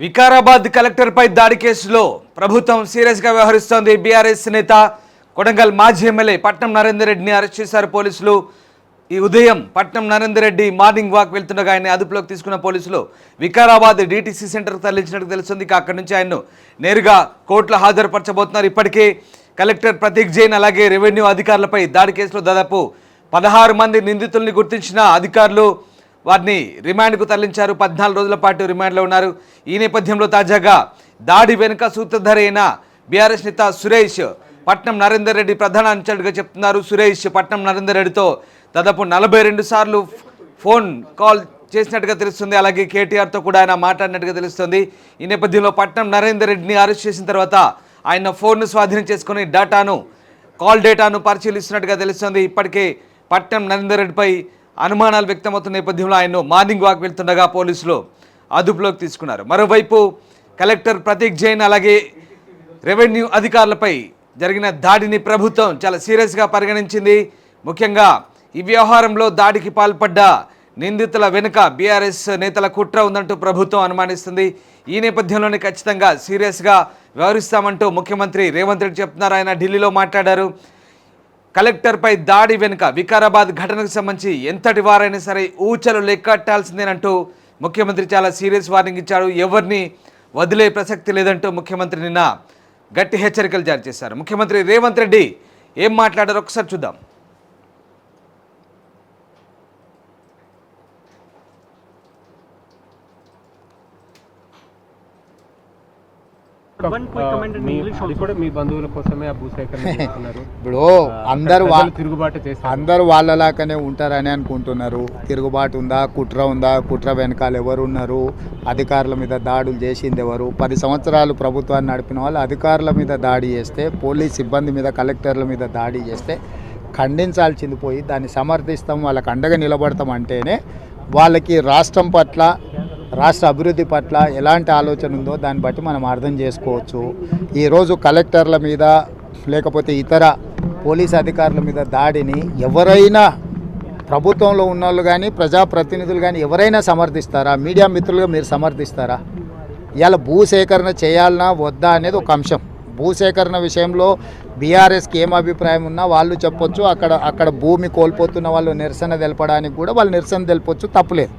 వికారాబాద్ కలెక్టర్పై దాడి కేసులో ప్రభుత్వం సీరియస్గా వ్యవహరిస్తోంది. బీఆర్ఎస్ నేత కొడంగల్ మాజీ ఎమ్మెల్యే పట్నం నరేందర్ రెడ్డిని అరెస్ట్ చేశారు పోలీసులు. ఈ ఉదయం పట్నం నరేందర్ రెడ్డి మార్నింగ్ వాక్ వెళ్తుండగా ఆయన అదుపులోకి తీసుకున్న పోలీసులు వికారాబాద్ డీటీసీ సెంటర్కు తరలించినట్టు తెలుస్తుంది. అక్కడి నుంచి ఆయన్ను నేరుగా కోర్టులో హాజరుపరచబోతున్నారు. ఇప్పటికే కలెక్టర్ ప్రతీక్ జైన్ అలాగే రెవెన్యూ అధికారులపై దాడి కేసులో దాదాపు 16 మంది నిందితుల్ని గుర్తించిన అధికారులు వారిని రిమాండ్కు తరలించారు. 14 రోజుల పాటు రిమాండ్లో ఉన్నారు. ఈ నేపథ్యంలో తాజాగా దాడి వెనుక సూత్రధారి అయిన బీఆర్ఎస్ నేత సురేష్ పట్నం నరేందర్ రెడ్డి ప్రధాన అనుచరుడిగా చెప్తున్నారు. సురేష్ పట్నం నరేందర్ రెడ్డితో దాదాపు 42 సార్లు ఫోన్ కాల్ చేసినట్టుగా తెలుస్తుంది. అలాగే కేటీఆర్తో కూడా ఆయన మాట్లాడినట్టుగా తెలుస్తుంది. ఈ నేపథ్యంలో పట్నం నరేందర్ రెడ్డిని అరెస్ట్ చేసిన తర్వాత ఆయన ఫోన్ను స్వాధీనం చేసుకుని కాల్ డేటాను పరిశీలిస్తున్నట్టుగా తెలుస్తుంది. ఇప్పటికే పట్నం నరేందర్ రెడ్డిపై అనుమానాలు వ్యక్తమవుతున్న నేపథ్యంలో ఆయన్ను మార్నింగ్ వాక్ వెళ్తుండగా పోలీసులు అదుపులోకి తీసుకున్నారు. మరోవైపు కలెక్టర్ ప్రతీక్ జైన్ అలాగే రెవెన్యూ అధికారులపై జరిగిన దాడిని ప్రభుత్వం చాలా సీరియస్గా పరిగణించింది. ముఖ్యంగా ఈ వ్యవహారంలో దాడికి పాల్పడ్డ నిందితుల వెనుక బీఆర్ఎస్ నేతల కుట్ర ఉందంటూ ప్రభుత్వం అనుమానిస్తుంది. ఈ నేపథ్యంలోనే ఖచ్చితంగా సీరియస్గా వ్యవహరిస్తామంటూ ముఖ్యమంత్రి రేవంత్ రెడ్డి చెప్తున్నారు. ఆయన ఢిల్లీలో మాట్లాడారు. కలెక్టర్పై దాడి వెనుక వికారాబాద్ ఘటనకు సంబంధించి ఎంతటి వారైనా సరే ఊచలు లెక్కట్టాల్సిందేనంటూ ముఖ్యమంత్రి చాలా సీరియస్ వార్నింగ్ ఇచ్చారు. ఎవరిని వదిలే ప్రసక్తి లేదంటూ ముఖ్యమంత్రి నిన్న గట్టి హెచ్చరికలు జారీ చేశారు. ముఖ్యమంత్రి రేవంత్ రెడ్డి ఏం మాట్లాడారో ఒకసారి చూద్దాం. ఇప్పుడు అందరూ వాళ్ళలాగానే ఉంటారని అనుకుంటున్నారు. తిరుగుబాటు ఉందా, కుట్ర వెనకాల ఎవరు ఉన్నారు, అధికారుల మీద దాడులు చేసింది ఎవరు? 10 సంవత్సరాలు ప్రభుత్వాన్ని నడిపిన వాళ్ళు అధికారుల మీద దాడి చేస్తే, పోలీస్ సిబ్బంది మీద, కలెక్టర్ల మీద దాడి చేస్తే ఖండించాల్సింది పోయి దాన్ని సమర్థిస్తాం, వాళ్ళకి అండగా నిలబడతాం అంటేనే వాళ్ళకి రాష్ట్రం పట్ల, రాష్ట్ర అభివృద్ధి పట్ల ఎలాంటి ఆలోచన ఉందో దాన్ని బట్టి మనం అర్థం చేసుకోవచ్చు. ఈరోజు కలెక్టర్ల మీద లేకపోతే ఇతర పోలీస్ అధికారుల మీద దాడిని ఎవరైనా ప్రభుత్వంలో ఉన్నవాళ్ళు కానీ, ప్రజాప్రతినిధులు కానీ ఎవరైనా సమర్థిస్తారా? మీడియా మిత్రులుగా మీరు సమర్థిస్తారా? ఇవాళ భూసేకరణ చేయాలన్నా వద్దా అనేది ఒక అంశం. భూసేకరణ విషయంలో బీఆర్ఎస్కి ఏం అభిప్రాయం ఉన్నా వాళ్ళు చెప్పొచ్చు. అక్కడ భూమి కోల్పోతున్న వాళ్ళు నిరసన తెలపడానికి కూడా వాళ్ళు నిరసన తెలపొచ్చు, తప్పులేదు.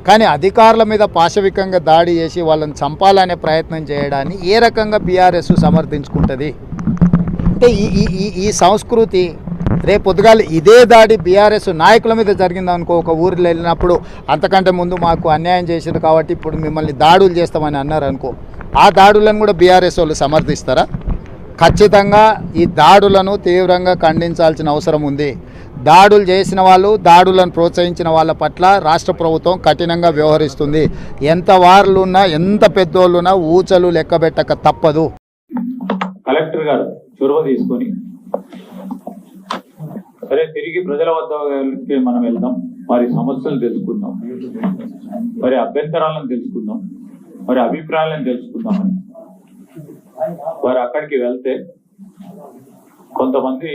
కానీ అధికారుల మీద పాశవికంగా దాడి చేసి వాళ్ళని చంపాలనే ప్రయత్నం చేయడాన్ని ఏ రకంగా బీఆర్ఎస్ సమర్థించుకుంటుంది? అంటే ఈ సంస్కృతి రేపు పొద్దుగాల ఇదే దాడి బీఆర్ఎస్ నాయకుల మీద జరిగిందనుకో, ఒక ఊరిలో వెళ్ళినప్పుడు అంతకంటే ముందు మాకు అన్యాయం చేసింది కాబట్టి ఇప్పుడు మిమ్మల్ని దాడులు చేస్తామని అన్నారు అనుకో, ఆ దాడులను కూడా బీఆర్ఎస్ వాళ్ళు సమర్థిస్తారా? ఖచ్చితంగా ఈ దాడులను తీవ్రంగా ఖండించాల్సిన అవసరం ఉంది. దాడులు చేసిన వాళ్ళు, దాడులను ప్రోత్సహించిన వాళ్ళ పట్ల రాష్ట్ర ప్రభుత్వం కఠినంగా వ్యవహరిస్తుంది. ఎంత వారులున్నా, ఎంత పెద్దోళ్ళున్నా ఊచలు లెక్కబెట్టక తప్పదు. కలెక్టర్ గారు చొరవ తీసుకొని సరే తిరిగి ప్రజల వద్దకి మనం వెళ్దాం, వారి సమస్యలు తెలుసుకుందాం, వారి అభ్యంతరాలను తెలుసుకుందాం, వారి అభిప్రాయాలను తెలుసుకుందామని వారు అక్కడికి వెళ్తే కొంతమంది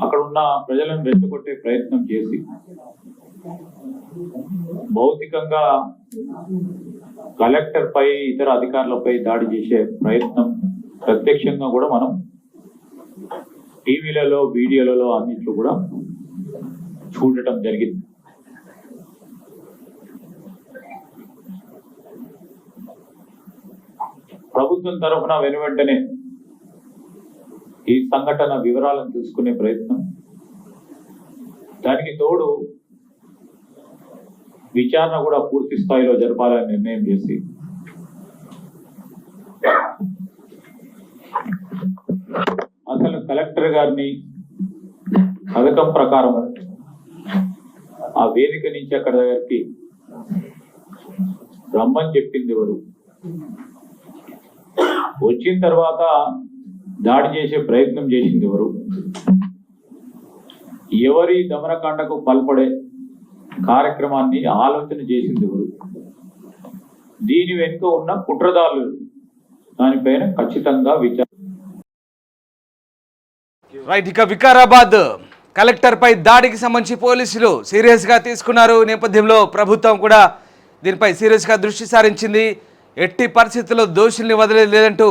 అక్కడ ఉన్న ప్రజలను రెచ్చగొట్టే ప్రయత్నం చేసి భౌతికంగా కలెక్టర్ పై, ఇతర అధికారులపై దాడి చేసే ప్రయత్నం ప్రత్యక్షంగా కూడా మనం టీవీలలో, వీడియోలలో అన్నింటిలో కూడా చూడటం జరిగింది. ప్రభుత్వం తరఫున వెనువెంటనే ఈ సంఘటన వివరాలను తెలుసుకునే ప్రయత్నం, దానికి తోడు విచారణ కూడా పూర్తి స్థాయిలో జరపాలని నిర్ణయం చేసి అసలు కలెక్టర్ గారిని పథకం ప్రకారం ఆ వేదిక నుంచి అక్కడ దగ్గరికి రమ్మని చెప్పింది ఎవరు, వచ్చిన తర్వాత దాడి చేసే ప్రయత్నం చేసింది ఎవరు, ఎవరి దమనకాండకు పాల్పడే కార్యక్రమాన్ని ఆలోచన చేసింది ఎవరు, దీని వెనుక ఉన్న కుట్రదారులు దానిపైన ఖచ్చితంగా విచారణ. రైట్. ఇక వికారాబాద్ కలెక్టర్పై దాడికి సంబంధించి పోలీసులు సీరియస్గా తీసుకున్నారు. నేపథ్యంలో ప్రభుత్వం కూడా దీనిపై సీరియస్గా దృష్టి సారించింది. ఎట్టి పరిస్థితుల్లో దోషుల్ని వదిలేదు లేదంటూ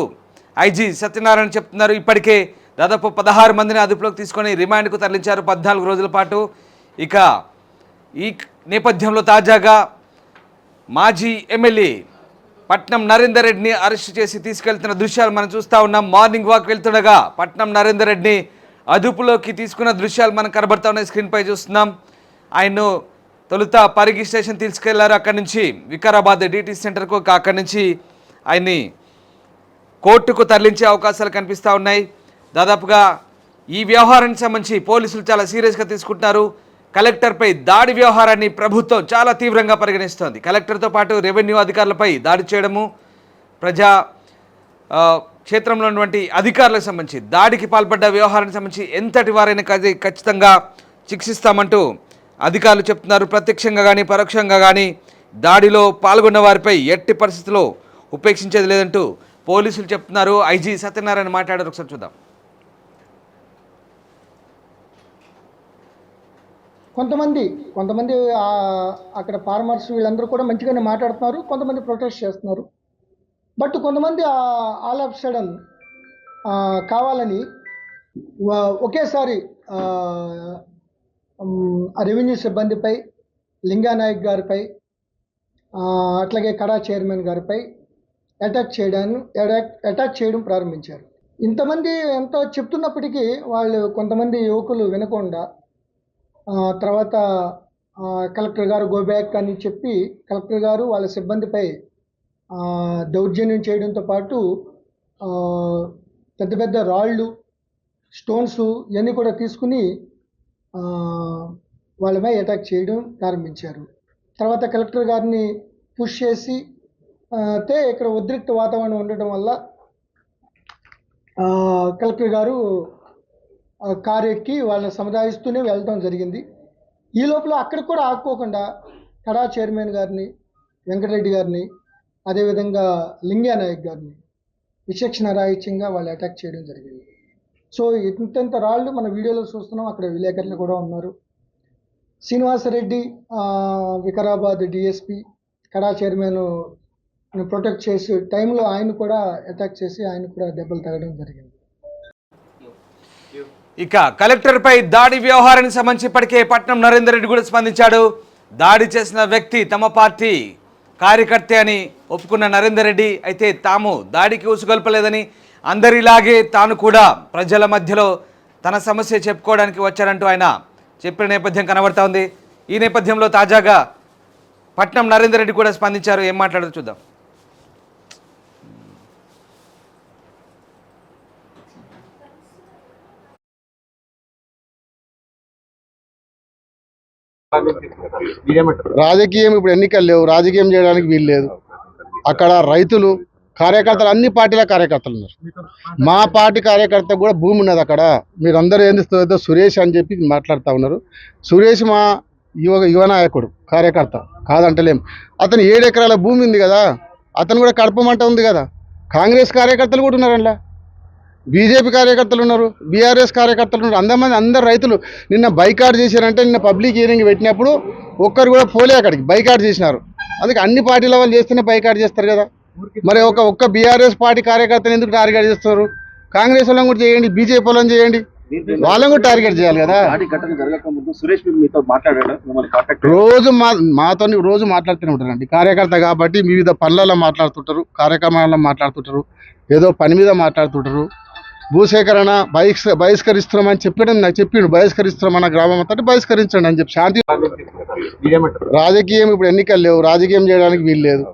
ఐజీ సత్యనారాయణ చెప్తున్నారు. ఇప్పటికే దాదాపు 16 మందిని అదుపులోకి తీసుకొని రిమాండ్కు తరలించారు 14 రోజుల పాటు. ఇక ఈ నేపథ్యంలో తాజాగా మాజీ ఎమ్మెల్యే పట్నం నరేందర్ రెడ్డిని అరెస్ట్ చేసి తీసుకెళ్తున్న దృశ్యాలు మనం చూస్తూ ఉన్నాం. మార్నింగ్ వాక్ వెళ్తుండగా పట్నం నరేందర్ రెడ్డిని అదుపులోకి తీసుకున్న దృశ్యాలు మనం కనబడతా ఉన్నాయి. స్క్రీన్పై చూస్తున్నాం. ఆయన్ను తొలుత పరిగి స్టేషన్ తీసుకెళ్లారు. అక్కడి నుంచి వికారాబాద్ డిటి సెంటర్కు, అక్కడి నుంచి ఆయన్ని కోర్టుకు తరలించే అవకాశాలు కనిపిస్తూ ఉన్నాయి. దాదాపుగా ఈ వ్యవహారానికి సంబంధించి పోలీసులు చాలా సీరియస్గా తీసుకుంటున్నారు. కలెక్టర్పై దాడి వ్యవహారాన్ని ప్రభుత్వం చాలా తీవ్రంగా పరిగణిస్తోంది. కలెక్టర్తో పాటు రెవెన్యూ అధికారులపై దాడి చేయడము, ప్రజా క్షేత్రంలో ఉన్నటువంటి అధికారులకు సంబంధించి దాడికి పాల్పడ్డ వ్యవహారానికి సంబంధించి ఎంతటి వారైనా ఖచ్చితంగా శిక్షిస్తామంటూ అధికారులు చెప్తున్నారు. ప్రత్యక్షంగా కానీ పరోక్షంగా కానీ దాడిలో పాల్గొన్న వారిపై ఎట్టి పరిస్థితుల్లో ఉపేక్షించేది లేదంటూ పోలీసులు చెప్తున్నారు. ఐజీ సత్యనారాయణ మాట్లాడారు. ఒకసారి చూద్దాం. కొంతమంది అక్కడ ఫార్మర్స్ వీళ్ళందరూ కూడా మంచిగానే మాట్లాడుతున్నారు, కొంతమంది ప్రొటెస్ట్ చేస్తున్నారు. బట్ కొంతమంది ఆల్ ఆఫ్ సడన్ కావాలని ఒకేసారి రెవెన్యూ సిబ్బందిపై, లింగానాయక్ గారిపై, అట్లాగే కడా చైర్మన్ గారిపై అటాక్ చేయడం ప్రారంభించారు. ఇంతమంది ఎంతో చెప్తున్నప్పటికీ వాళ్ళు కొంతమంది యువకులు వినకుండా తర్వాత కలెక్టర్ గారు గో బ్యాక్ అని చెప్పి కలెక్టర్ గారు వాళ్ళ సిబ్బందిపై దౌర్జన్యం చేయడంతో పాటు పెద్ద పెద్ద రాళ్ళు, స్టోన్స్ ఇవన్నీ కూడా తీసుకుని వాళ్ళపై అటాక్ చేయడం ప్రారంభించారు. తర్వాత కలెక్టర్ గారిని పుష్ చేసి ఇక్కడ ఉద్రిక్త వాతావరణం ఉండటం వల్ల కలెక్టర్ గారు కారు ఎక్కి వాళ్ళని సముదాయిస్తూనే వెళ్ళడం జరిగింది. ఈ లోపల అక్కడికి కూడా ఆపుకోకుండా కడా చైర్మన్ గారిని, వెంకటరెడ్డి గారిని, అదేవిధంగా లింగానాయక్ గారిని విచక్షణ రాహిత్యంగా వాళ్ళు అటాక్ చేయడం జరిగింది. సో ఇంత రాళ్ళు మన వీడియోలో చూస్తున్నాం. అక్కడ విలేకరులు కూడా ఉన్నారు. శ్రీనివాసరెడ్డి వికారాబాద్ డిఎస్పి కడా చైర్మన్ ప్రొటెక్ట్ చేసే టైంలో ఆయన కూడా అటాక్ చేసి ఆయన కూడా దెబ్బలు తగడం జరిగింది. ఇక కలెక్టర్పై దాడి వ్యవహారానికి సంబంధించి ఇప్పటికే పట్నం నరేందర్ రెడ్డి కూడా స్పందించాడు. దాడి చేసిన వ్యక్తి తమ పార్టీ కార్యకర్త అని ఒప్పుకున్న నరేందర్ రెడ్డి అయితే తాము దాడికి ఉసుగొల్పలేదని, అందరిలాగే తాను కూడా ప్రజల మధ్యలో తన సమస్య చెప్పుకోవడానికి వచ్చారంటూ ఆయన చెప్పిన నేపథ్యం కనబడతా ఉంది. ఈ నేపథ్యంలో తాజాగా పట్నం నరేందర్ రెడ్డి కూడా స్పందించారు. ఏం మాట్లాడారు చూద్దాం. రాజకీయం ఇప్పుడు ఎన్నికలు లేవు, రాజకీయం చేయడానికి వీలు లేదు. అక్కడ రైతులు, కార్యకర్తలు, అన్ని పార్టీల కార్యకర్తలు ఉన్నారు. మా పార్టీ కార్యకర్త కూడా భూమి ఉన్నది అక్కడ. మీరందరూ ఏంది సురేష్ అని చెప్పి మాట్లాడుతూ ఉన్నారు. సురేష్ మా యువ నాయకుడు, కార్యకర్త కాదంటలేం. అతను 7 ఎకరాల భూమి ఉంది కదా, అతను కూడా కడపమంట ఉంది కదా. కాంగ్రెస్ కార్యకర్తలు కూడా ఉన్నారు, అందులో బీజేపీ కార్యకర్తలు ఉన్నారు, బీఆర్ఎస్ కార్యకర్తలు ఉన్నారు. అందరు రైతులు నిన్న బైకాట్ చేశారంటే, నిన్న పబ్లిక్ హియరింగ్ పెట్టినప్పుడు ఒక్కరు కూడా పోలే, అక్కడికి బైకాట్ చేసినారు. అందుకే అన్ని పార్టీల వాళ్ళు చేస్తేనే బైకాట్ చేస్తారు కదా. మరి ఒక్క బీఆర్ఎస్ పార్టీ కార్యకర్తలు ఎందుకు టార్గెట్ చేస్తారు? కాంగ్రెస్ వాళ్ళని కూడా చేయండి, బీజేపీ వాళ్ళని చేయండి, వాళ్ళని కూడా టార్గెట్ చేయాలి కదా. రోజు మాతో రోజు మాట్లాడుతూనే ఉంటారండి. కార్యకర్త కాబట్టి వివిధ పనులలో మాట్లాడుతుంటారు, కార్యక్రమాలలో మాట్లాడుతుంటారు, ఏదో పని మీద మాట్లాడుతుంటారు. భూసేకరణ బహిష్కరిస్తున్నామని చెప్పిండు. బహిష్కరిస్తున్నామన్న గ్రామం అంతా బహిష్కరించండి అని చెప్పి శాంతి. రాజకీయం ఇప్పుడు ఎన్నికలు లేవు, రాజకీయం చేయడానికి వీలు లేదు.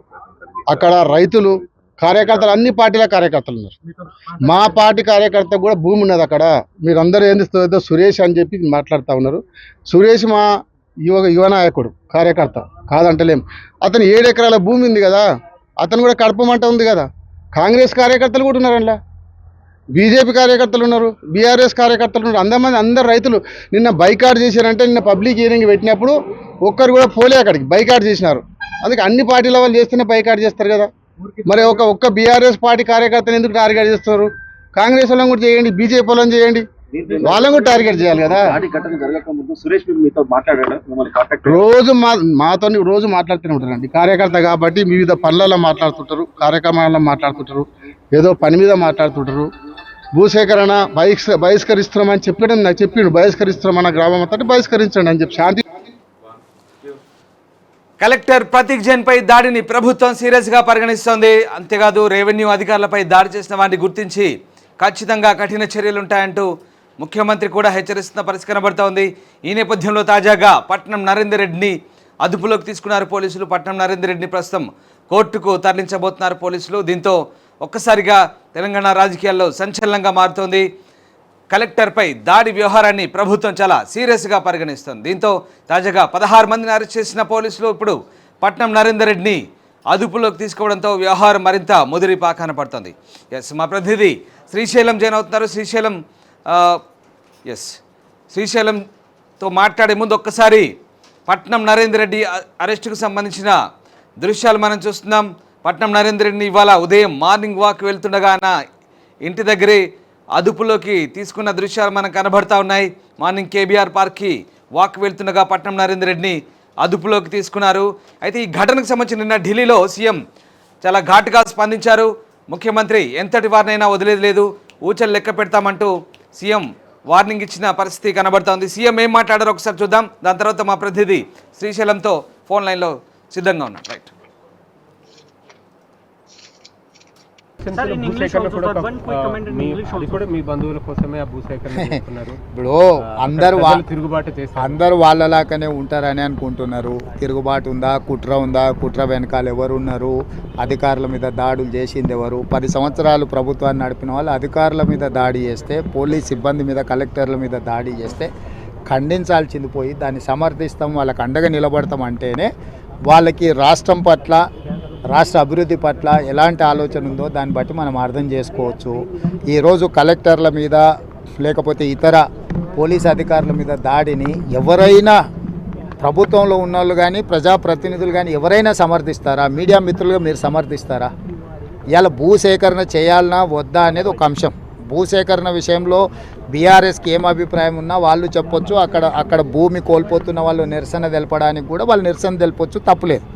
అక్కడ రైతులు, కార్యకర్తలు, అన్ని పార్టీల కార్యకర్తలు ఉన్నారు. మా పార్టీ కార్యకర్త కూడా భూమి ఉన్నది అక్కడ. మీరందరూ ఏంది సురేష్ అని చెప్పి మాట్లాడుతూ ఉన్నారు. సురేష్ మా యువ నాయకుడు, కార్యకర్త కాదంటలేం. అతను 7 ఎకరాల భూమి ఉంది కదా, అతను కూడా కడపమంట ఉంది కదా. కాంగ్రెస్ కార్యకర్తలు కూడా ఉన్నారు, అందులో బీజేపీ కార్యకర్తలు ఉన్నారు, బీఆర్ఎస్ కార్యకర్తలు ఉన్నారు. అందరు రైతులు నిన్న బైకాట్ చేశారంటే, నిన్న పబ్లిక్ హియరింగ్ పెట్టినప్పుడు ఒక్కరు కూడా పోలే, అక్కడికి బైకాట్ చేసినారు. అందుకే అన్ని పార్టీల వాళ్ళు చేస్తేనే బైకాట్ చేస్తారు కదా. మరి ఒక్క బీఆర్ఎస్ పార్టీ కార్యకర్తలు ఎందుకు టార్గెట్ చేస్తారు? కాంగ్రెస్ వాళ్ళని కూడా చేయండి, బీజేపీ వాళ్ళని చేయండి, వాళ్ళని కూడా టార్గెట్ చేయాలి కదా. దాడి ఘటన జరగక ముందు సురేష్ మీతో మాట్లాడాడు, మిమ్మల్ని కాంటాక్ట్ మాతో రోజు మాట్లాడుతూనే ఉంటారండి. కార్యకర్త కాబట్టి వివిధ పనులలో మాట్లాడుతుంటారు, కార్యక్రమాలలో మాట్లాడుతుంటారు, ఏదో పని మీద మాట్లాడుతుంటారు. భూసేకరణ బహిష్కరిస్తున్నామని చెప్పడం నాకు చెప్పిండు. బహిష్కరిస్తున్నామన్న గ్రామం అంతా బహిష్కరించండి అని చెప్పి శాంతి. కలెక్టర్ ప్రతీక్ జైన్ పై దాడిని ప్రభుత్వం సీరియస్ గా పరిగణిస్తోంది. అంతేకాదు రెవెన్యూ అధికారులపై దాడి చేసిన వారిని గుర్తించి ఖచ్చితంగా కఠిన చర్యలుంటాయంటూ ముఖ్యమంత్రి కూడా హెచ్చరిస్తున్న పరిస్థితి కనబడుతోంది. ఈ నేపథ్యంలో తాజాగా పట్నం నరేందర్ రెడ్డిని అదుపులోకి తీసుకున్నారు పోలీసులు. పట్నం నరేందర్ రెడ్డిని ప్రస్తుతం కోర్టుకు తరలించబోతున్నారు పోలీసులు. దీంతో ఒక్కసారిగా తెలంగాణ రాజకీయాల్లో సంచలనంగా మారుతోంది. కలెక్టర్పై దాడి వ్యవహారాన్ని ప్రభుత్వం చాలా సీరియస్గా పరిగణిస్తుంది. దీంతో తాజాగా 16 మందిని అరెస్ట్ చేసిన పోలీసులు ఇప్పుడు పట్నం నరేందర్ రెడ్డిని అదుపులోకి తీసుకోవడంతో వ్యవహారం మరింత ముదిరిపాకాన పడుతుంది. మా ప్రతినిధి శ్రీశైలం జాయిన్ అవుతున్నారు. శ్రీశైలంతో మాట్లాడే ముందు ఒక్కసారి పట్నం నరేందర్ రెడ్డి అరెస్టుకు సంబంధించిన దృశ్యాలు మనం చూస్తున్నాం. పట్నం నరేందర్ రెడ్డిని ఇవాళ ఉదయం మార్నింగ్ వాక్ వెళ్తుండగా ఇంటి దగ్గరే అదుపులోకి తీసుకున్న దృశ్యాలు మనకు కనబడతా ఉన్నాయి. మార్నింగ్ కేబీఆర్ పార్క్కి వాక్ వెళ్తుండగా పట్నం నరేందర్ రెడ్డిని అదుపులోకి తీసుకున్నారు. అయితే ఈ ఘటనకు సంబంధించి నిన్న ఢిల్లీలో సీఎం చాలా ఘాటుగా స్పందించారు. ముఖ్యమంత్రి ఎంతటి వారినైనా వదిలేదు లేదు, ఊచలు లెక్క పెడతామంటూ సీఎం వార్నింగ్ ఇచ్చిన పరిస్థితి కనబడుతోంది. సీఎం ఏం మాట్లాడారో ఒకసారి చూద్దాం. దాని తర్వాత మా ప్రతినిధి శ్రీశైలంతో ఫోన్ లైన్లో సిద్ధంగా ఉన్నాం. రైట్. ఇప్పుడు అందరు వాళ్ళలాగానే ఉంటారని అనుకుంటున్నారు. తిరుగుబాటు ఉందా, కుట్ర వెనకాల ఎవరు ఉన్నారు, అధికారుల మీద దాడులు చేసింది ఎవరు? 10 సంవత్సరాలు ప్రభుత్వాన్ని నడిపిన వాళ్ళు అధికారుల మీద దాడి చేస్తే, పోలీస్ సిబ్బంది మీద, కలెక్టర్ల మీద దాడి చేస్తే ఖండించాల్సింది పోయి దాన్ని సమర్థిస్తాం, వాళ్ళకి అండగా నిలబడతాం అంటేనే వాళ్ళకి రాష్ట్రం పట్ల, రాష్ట్ర అభివృద్ధి పట్ల ఎలాంటి ఆలోచన ఉందో దాన్ని బట్టి మనం అర్థం చేసుకోవచ్చు. ఈరోజు కలెక్టర్ల మీద లేకపోతే ఇతర పోలీస్ అధికారుల మీద దాడిని ఎవరైనా ప్రభుత్వంలో ఉన్నోళ్ళు కానీ, ప్రజాప్రతినిధులు కానీ ఎవరైనా సమర్థిస్తారా? మీడియా మిత్రులుగా మీరు సమర్థిస్తారా? ఇవాళ భూసేకరణ చేయాలన్నా వద్దా అనేది ఒక అంశం. భూసేకరణ విషయంలో బీఆర్ఎస్కి ఏం అభిప్రాయం ఉన్నా వాళ్ళు చెప్పొచ్చు. అక్కడ భూమి కోల్పోతున్న వాళ్ళు నిరసన తెలపడానికి కూడా వాళ్ళు నిరసన తెలపొచ్చు, తప్పులేదు.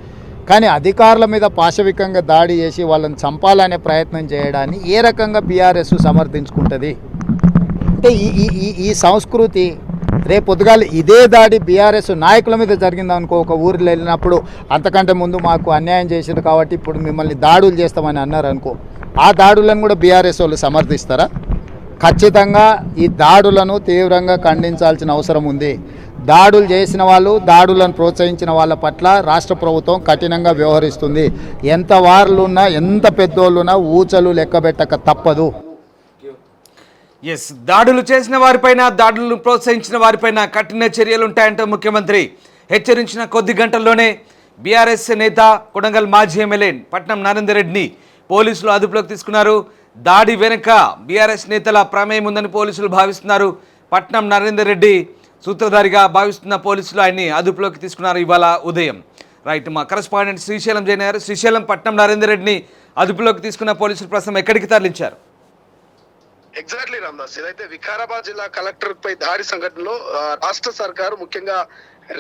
కానీ అధికారుల మీద పాశవికంగా దాడి చేసి వాళ్ళని చంపాలనే ప్రయత్నం చేయడాన్ని ఏ రకంగా బీఆర్ఎస్ సమర్థించుకుంటుంది? అంటే ఈ సంస్కృతి రేపు పొద్దుగాల ఇదే దాడి బీఆర్ఎస్ నాయకుల మీద జరిగిందనుకో, ఒక ఊరిలో వెళ్ళినప్పుడు అంతకంటే ముందు మాకు అన్యాయం చేసింది కాబట్టి ఇప్పుడు మిమ్మల్ని దాడులు చేస్తామని అన్నారు అనుకో, ఆ దాడులను కూడా బీఆర్ఎస్ వాళ్ళు సమర్థిస్తారా? ఖచ్చితంగా ఈ దాడులను తీవ్రంగా ఖండించాల్సిన అవసరం ఉంది. దాడులు చేసిన వాళ్ళు, దాడులను ప్రోత్సహించిన వాళ్ళ పట్ల రాష్ట్ర ప్రభుత్వం కఠినంగా వ్యవహరిస్తుంది. ఎంత వారులున్నా, ఎంత పెద్దోళ్ళున్నా ఊచలు లెక్కబెట్టక తప్పదు. దాడులు చేసిన వారిపైన, దాడులను ప్రోత్సహించిన వారిపైన కఠిన చర్యలు ఉంటాయంటూ ముఖ్యమంత్రి హెచ్చరించిన కొద్ది గంటల్లోనే బీఆర్ఎస్ నేత, కొడంగల్ మాజీ ఎమ్మెల్యే పట్నం నరేందర్ రెడ్డిని పోలీసులు అదుపులోకి తీసుకున్నారు. దాడి వెనుక బీఆర్ఎస్ నేతల ప్రమేయం ఉందని పోలీసులు భావిస్తున్నారు. పట్నం నరేందర్ రెడ్డి సూత్రధారిగా భావిస్తున్న పోలీసులు ఆయన్ని అదుపులోకి తీసుకున్నారు ఇవాళ ఉదయం. రైట్. మా కరెస్పాండెంట్ శ్రీశైలం జాయిన్ అయ్యారు. శ్రీశైలం, పట్నం నరేందర్ రెడ్డిని అదుపులోకి తీసుకున్న పోలీసులు ప్రస్తుతం ఎక్కడికి తరలించారు? ఎగ్జాక్ట్లీ రామ్దాస్, ఇదైతే వికారాబాద్ జిల్లా కలెక్టర్ పై దాడి సంఘటనలో రాష్ట్ర సర్కారు, ముఖ్యంగా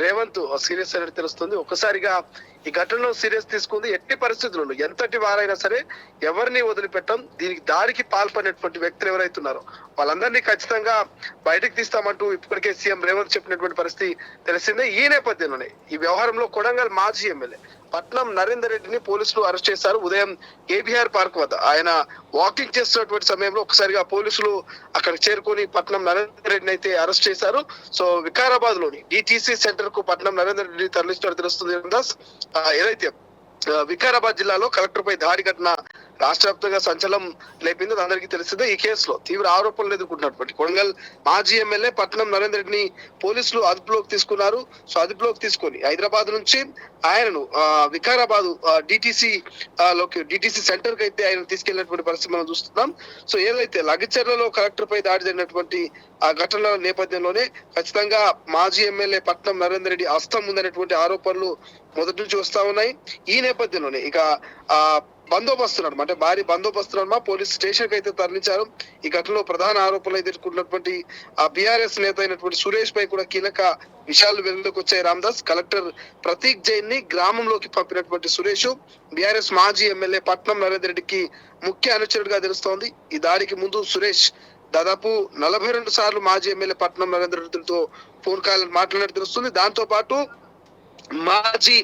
రేవంత్ సీరియస్ అనేది తెలుస్తుంది. ఒక్కసారిగా ఈ ఘటనలో సీరియస్ తీసుకుంది. ఎట్టి పరిస్థితుల్లో ఎంతటి వారైనా సరే ఎవరిని వదిలిపెట్టం. దీనికి దాడికి పాల్పడినటువంటి వ్యక్తులు ఎవరైతే ఉన్నారో వాళ్ళందరినీ ఖచ్చితంగా బయటకు తీస్తామంటూ ఇప్పటికే సీఎం రేవంత్ చెప్పినటువంటి పరిస్థితి తెలిసిందే. ఈ నేపథ్యంలోనే ఈ వ్యవహారంలో కొడంగల్ మాజీ ఎమ్మెల్యే పట్నం నరేందర్ రెడ్డిని పోలీసులు అరెస్ట్ చేశారు. ఉదయం కేబీఆర్ పార్క్ వద్ద ఆయన వాకింగ్ చేస్తున్నటువంటి సమయంలో ఒకసారిగా పోలీసులు అక్కడికి చేరుకొని పట్నం నరేందర్ రెడ్డిని అయితే అరెస్ట్ చేశారు. సో వికారాబాద్ లోని డిటిసి సెంటర్ కు పట్నం నరేందర్ రెడ్డిని తరలిస్తున్నట్టు తెలుస్తుంది. ఏదైతే వికారాబాద్ జిల్లాలో కలెక్టర్ పై దాడి ఘటన రాష్ట్ర వ్యాప్తంగా సంచలనం లేపింది, అందరికీ తెలిసిందే. ఈ కేసులో తీవ్ర ఆరోపణలు ఎదుర్కొంటున్నటువంటి కొడంగల్ మాజీ ఎమ్మెల్యే పట్నం నరేందర్ రెడ్డిని పోలీసులు అదుపులోకి తీసుకున్నారు. సో అదుపులోకి తీసుకొని హైదరాబాద్ నుంచి ఆయనను వికారాబాద్ డిటిసి సెంటర్ కి అయితే ఆయన తీసుకెళ్లినటువంటి పరిస్థితి మనం చూస్తున్నాం. సో ఏదైతే లగచర్లలో కలెక్టర్ పై దాడి జరిగినటువంటి ఆ ఘటనల నేపథ్యంలోనే ఖచ్చితంగా మాజీ ఎమ్మెల్యే పట్నం నరేందర్ రెడ్డి హస్తం ఉందనేటువంటి ఆరోపణలు మొదటి నుంచి వస్తా ఉన్నాయి. ఈ నేపథ్యంలోనే ఇక బందోబస్తున్నాడు, అంటే భారీ బందోబస్తున్నాడు పోలీస్ స్టేషన్ కి అయితే తరలించారు. ఈ ఘటనలో ప్రధాన ఆరోపణలు ఎదుర్కొన్నటువంటి ఆ బీఆర్ఎస్ నేత అయినటువంటి సురేష్ పై కూడా కీలక విషయాలు వెలుగులోకి వచ్చాయి. రామదాస్ కలెక్టర్ ప్రతీక్ జైన్ ని గ్రామంలోకి పంపినటువంటి సురేష్ బీఆర్ఎస్ మాజీ ఎమ్మెల్యే పట్నం నరేందర్ రెడ్డికి ముఖ్య అనుచరుడిగా తెలుస్తోంది. ఈ దాడికి ముందు సురేష్ దాదాపు 42 సార్లు మాజీ ఎమ్మెల్యే పట్నం నరేందర్ రెడ్డితో ఫోన్ కాల్ మాట్లాడినట్టు తెలుస్తుంది. దాంతో పాటు మాజీ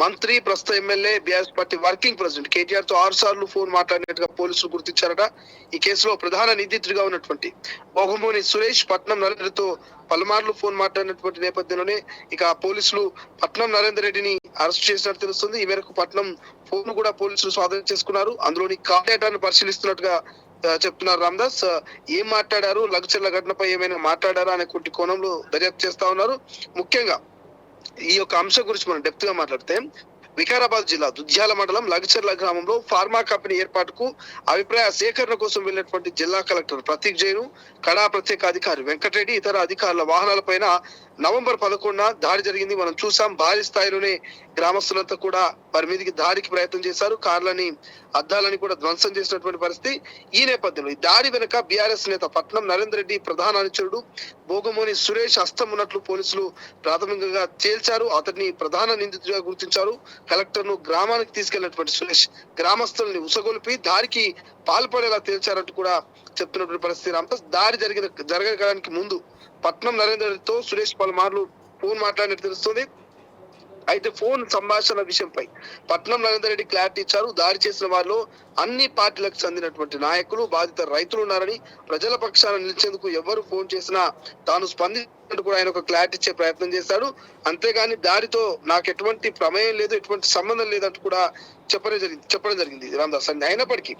మంత్రి ప్రస్తుత MLA BRS party working president KTR తో 6 సార్లు ఫోన్ మాట్లాడినట్టుగా పోలీసులు గుర్తించారట. ఈ కేసులో ప్రధాన నిందితుడిగా ఉన్నటువంటి బొగమోని సురేష్ పట్నం నరేంద్రతో పలుమార్లు ఫోన్ మాట్లాడినటువంటి నేపథ్యంలోనే ఇక పోలీసులు పట్నం నరేందర్ రెడ్డిని అరెస్ట్ చేసినట్టు తెలుస్తుంది. ఈ మేరకు పట్నం ఫోన్ కూడా పోలీసులు స్వాధీనం చేసుకున్నారు. అందులోని కాల్ డేటాను పరిశీలిస్తున్నట్టుగా చెప్తున్నారు. రామదాస్ ఏం మాట్లాడారు, లగ్చర్ల ఘటనపై ఏమైనా మాట్లాడారా అనే కొన్ని కోణంలో దర్యాప్తు చేస్తా ఉన్నారు. ముఖ్యంగా ఈ యొక్క అంశం గురించి మనం డెప్త్ గా మాట్లాడితే వికారాబాద్ జిల్లా దుద్యాల మండలం లగచర్ల గ్రామంలో ఫార్మా కంపెనీ ఏర్పాటుకు అభిప్రాయ సేకరణ కోసం వెళ్లినటువంటి జిల్లా కలెక్టర్ ప్రతీక్ జైన్, కడా ప్రత్యేక అధికారి వెంకటరెడ్డి ఇతర అధికారుల వాహనాలపైన నవంబర్ 11న దాడి జరిగింది. మనం చూసాం, భారీ స్థాయిలోనే గ్రామస్తులంతా కూడా వారి మీదకి దాడికి ప్రయత్నం చేశారు. కార్లని అద్దాలని కూడా ధ్వంసం చేసినటువంటి పరిస్థితి. ఈ నేపథ్యంలో ఈ దాడి వెనుక బీఆర్ఎస్ నేత పట్నం నరేందర్ రెడ్డి ప్రధాన అనుచరుడు బోగమోని సురేష్ హస్తం ఉన్నట్లు పోలీసులు ప్రాథమికంగా తేల్చారు. అతన్ని ప్రధాన నిందితుడిగా గుర్తించారు. కలెక్టర్ ను గ్రామానికి తీసుకెళ్లినటువంటి సురేష్ గ్రామస్తుల్ని ఉసగొల్పి దాడికి పాల్పడేలా తేల్చారంటూ కూడా చెప్తున్నటువంటి పరిస్థితి. రామదాస్ దాడి జరగడానికి ముందు పట్నం నరేందర్ రెడ్డితో సురేష్ పలుమార్లు ఫోన్ మాట్లాడినట్టు తెలుస్తుంది. అయితే ఫోన్ సంభాషణ విషయంపై పట్నం నరేందర్ రెడ్డి క్లారిటీ ఇచ్చారు. దాడి చేసిన వారిలో అన్ని పార్టీలకు చెందినటువంటి నాయకులు, బాధిత రైతులు ఉన్నారని, ప్రజల పక్షాన నిలిచేందుకు ఎవరు ఫోన్ చేసినా తాను స్పందించినట్టు కూడా ఆయన ఒక క్లారిటీ ఇచ్చే ప్రయత్నం చేశాడు. అంతేగాని దాడితో నాకు ఎటువంటి ప్రమేయం లేదు, ఎటువంటి సంబంధం లేదంటూ కూడా చెప్పడం జరిగింది రామదాస్. అయినప్పటికీ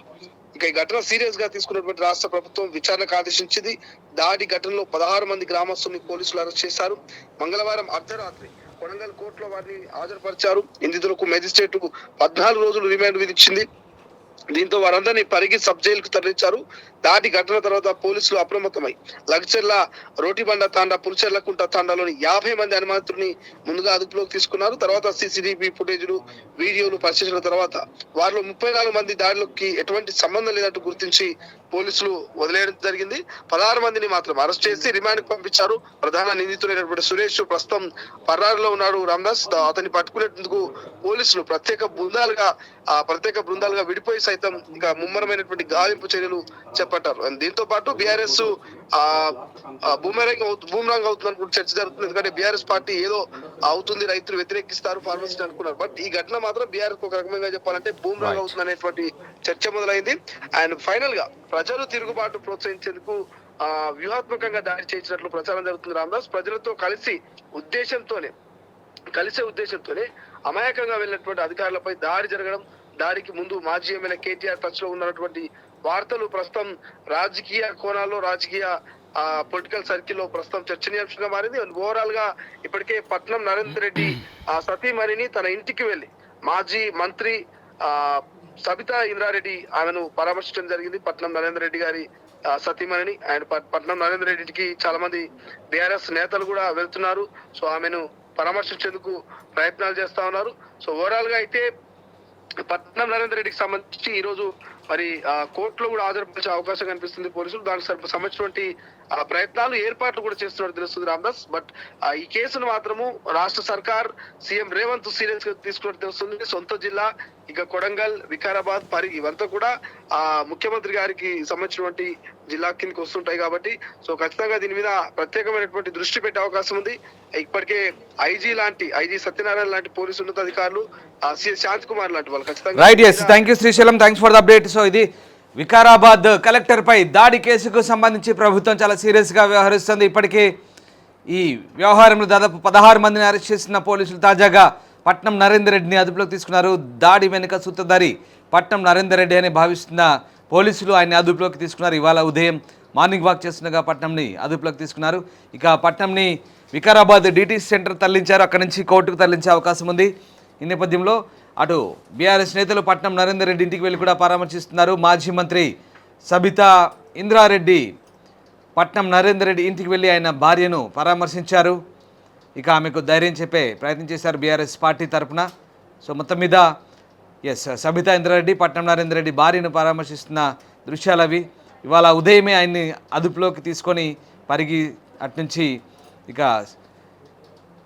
ఇక ఈ ఘటన సీరియస్ గా తీసుకున్నటువంటి రాష్ట్ర ప్రభుత్వం విచారణకు ఆదేశించింది. దాడి ఘటనలో 16 మంది గ్రామస్తుల్ని పోలీసులు అరెస్ట్ చేశారు. మంగళవారం అర్ధరాత్రి కొడంగల్ కోర్టులో వారిని హాజరుపరిచారు. నిందితులకు మెజిస్ట్రేట్ 14 రోజులు రిమాండ్ విధించింది. దీంతో వారందరినీ పరిగి సబ్ జైలుకు తరలించారు. దాడి ఘటన తర్వాత పోలీసులు అప్రమత్తమై లగచర్ల రోటిబండ తాండా, పులిచెర్లకుంట తాండాలోని 50 మంది అనుమానితుల్ని ముందుగా అదుపులోకి తీసుకున్నారు. తర్వాత సీసీటీవీ ఫుటేజ్లు, వీడియోలు పరిశీలించిన తర్వాత వారిలో 34 మంది దాడిలోకి ఎటువంటి సంబంధం లేదంటూ గుర్తించి పోలీసులు వదిలేయడం జరిగింది. 16 మందిని మాత్రం అరెస్ట్ చేసి రిమాండ్ కు పంపించారు. ప్రధాన నిందితుడైనటువంటి సురేష్ ప్రస్తుతం పరారులో ఉన్నాడు. రామదాస్ అతన్ని పట్టుకునేందుకు పోలీసులు ప్రత్యేక బృందాలుగా విడిపోయి సైతం ఇంకా ముమ్మరమైనటువంటి గాలింపు చర్యలు చేపట్టారు. దీంతో పాటు బీఆర్ఎస్ బూమరాంగ్ అవుతుందని కూడా చర్చ జరుగుతుంది. ఎందుకంటే బీఆర్ఎస్ పార్టీ ఏదో అవుతుంది, రైతులు వ్యతిరేకిస్తారు, ఫార్మర్స్ అనుకున్నారు. బట్ ఈ ఘటన మాత్రం బీఆర్ఎస్ ఒక రకంగా చెప్పాలంటే బూమరాంగ్ అవుతుంది అనేటువంటి చర్చ మొదలైంది. అండ్ ఫైనల్ గా ప్రజలు తిరుగుబాటు ప్రోత్సహించేందుకు వ్యూహాత్మకంగా దాడి చేసినట్లు ప్రచారం జరుగుతుంది. రామదాస్ ప్రజలతో కలిసే ఉద్దేశంతోనే అమాయకంగా వెళ్ళినటువంటి అధికారులపై దాడి జరగడం, దాడికి ముందు మాజీ ఎమ్మెల్యే కేటీఆర్ టచ్ లో ఉన్నటువంటి వార్తలు ప్రస్తుతం రాజకీయ కోణాల్లో, రాజకీయ పొలిటికల్ సర్కిల్లో ప్రస్తుతం చర్చనీయాంశంగా మారింది. ఓవరాల్ గా ఇప్పటికే పట్నం నరేందర్ రెడ్డి సతీమణిని తన ఇంటికి వెళ్లి మాజీ మంత్రి సబితా ఇంద్రారెడ్డి ఆమెను పరామర్శించడం జరిగింది. పట్నం నరేందర్ రెడ్డి గారి సతీమణిని. ఆయన పట్నం నరేందర్ రెడ్డికి చాలా మంది బీఆర్ఎస్ నేతలు కూడా వెళ్తున్నారు. సో ఆమెను పరామర్శించేందుకు ప్రయత్నాలు చేస్తా ఉన్నారు. సో ఓవరాల్ గా అయితే పట్నం నరేందర్ రెడ్డికి సంబంధించి ఈ రోజు మరి కోర్టులో కూడా హాజరుపరిచే అవకాశం కనిపిస్తుంది పోలీసులు. దానికి సంబంధించినటువంటి ప్రయత్నాలు, ఏర్పాట్లు కూడా చేస్తున్నట్టు తెలుస్తుంది రామదాస్. బట్ ఈ కేసును మాత్రము రాష్ట్ర సర్కార్, సీఎం రేవంత్ సీరియస్ గా తీసుకున్నట్టు తెలుస్తుంది. సొంత జిల్లా, ఇక కొడంగల్, వికారాబాద్, పరిగి ఇవంతా కూడా ముఖ్యమంత్రి గారికి సంబంధించినటువంటి జిల్లా కిందకి వస్తుంటాయి కాబట్టి సో ఖచ్చితంగా దీని మీద ప్రత్యేకమైనటువంటి దృష్టి పెట్టే అవకాశం ఉంది. ఇప్పటికే ఐజీ సత్యనారాయణ లాంటి పోలీసు ఉన్నతాధికారులు, శాంతి కుమార్ లాంటి వాళ్ళు ఖచ్చితంగా. Right, yes, thank you Srisailam, thanks for the update. So ఇది వికారాబాద్ కలెక్టర్ పై దాడి కేసుకు సంబంధించి ప్రభుత్వం చాలా సీరియస్గా వ్యవహరిస్తుంది. ఇప్పటికే ఈ వ్యవహారంలో దాదాపు 16 మందిని అరెస్ట్ చేసిన పోలీసులు తాజాగా పట్నం నరేందర్ రెడ్డిని అదుపులోకి తీసుకున్నారు. దాడి వెనుక సూత్రధారి పట్నం నరేందర్ రెడ్డి అని భావిస్తున్న పోలీసులు ఆయన్ని అదుపులోకి తీసుకున్నారు. ఇవాళ ఉదయం మార్నింగ్ వాక్ చేస్తుండగా పట్నంని అదుపులోకి తీసుకున్నారు. ఇక పట్నంని వికారాబాద్ డిటి సెంటర్ తరలించారు. అక్కడి నుంచి కోర్టుకు తరలించే అవకాశం ఉంది. ఈ నేపథ్యంలో అటు బీఆర్ఎస్ నేతలు పట్నం నరేందర్ రెడ్డి ఇంటికి వెళ్ళి కూడా పరామర్శిస్తున్నారు. మాజీ మంత్రి సబితా ఇంద్రారెడ్డి పట్నం నరేందర్ రెడ్డి ఇంటికి వెళ్ళి ఆయన భార్యను పరామర్శించారు. ఇక ఆమెకు ధైర్యం చెప్పే ప్రయత్నం చేశారు బీఆర్ఎస్ పార్టీ తరఫున. సో మొత్తం మీద సబితా ఇంద్రారెడ్డి, పట్నం నరేందర్ రెడ్డి భార్యను పరామర్శిస్తున్న దృశ్యాలు అవి. ఇవాళ ఉదయమే ఆయన్ని అదుపులోకి తీసుకొని పరిగి అట్నుంచి ఇక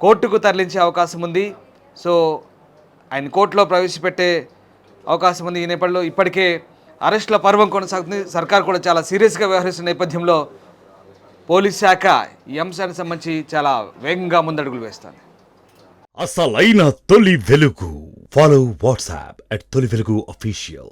కోర్టుకు తరలించే అవకాశం ఉంది. సో ఆయన కోర్టులో ప్రవేశపెట్టే అవకాశం ఉంది. ఈ నేపథ్యంలో ఇప్పటికే అరెస్టుల పర్వం కొనసాగుతుంది. సర్కార్ కూడా చాలా సీరియస్గా వ్యవహరిస్తున్న నేపథ్యంలో పోలీస్ శాఖ ఈ అంశానికి సంబంధించి చాలా వేగంగా ముందడుగులు వేస్తుంది. అసలైన తొలి వెలుగు. ఫాలో వాట్సాప్ @తొలి వెలుగు official.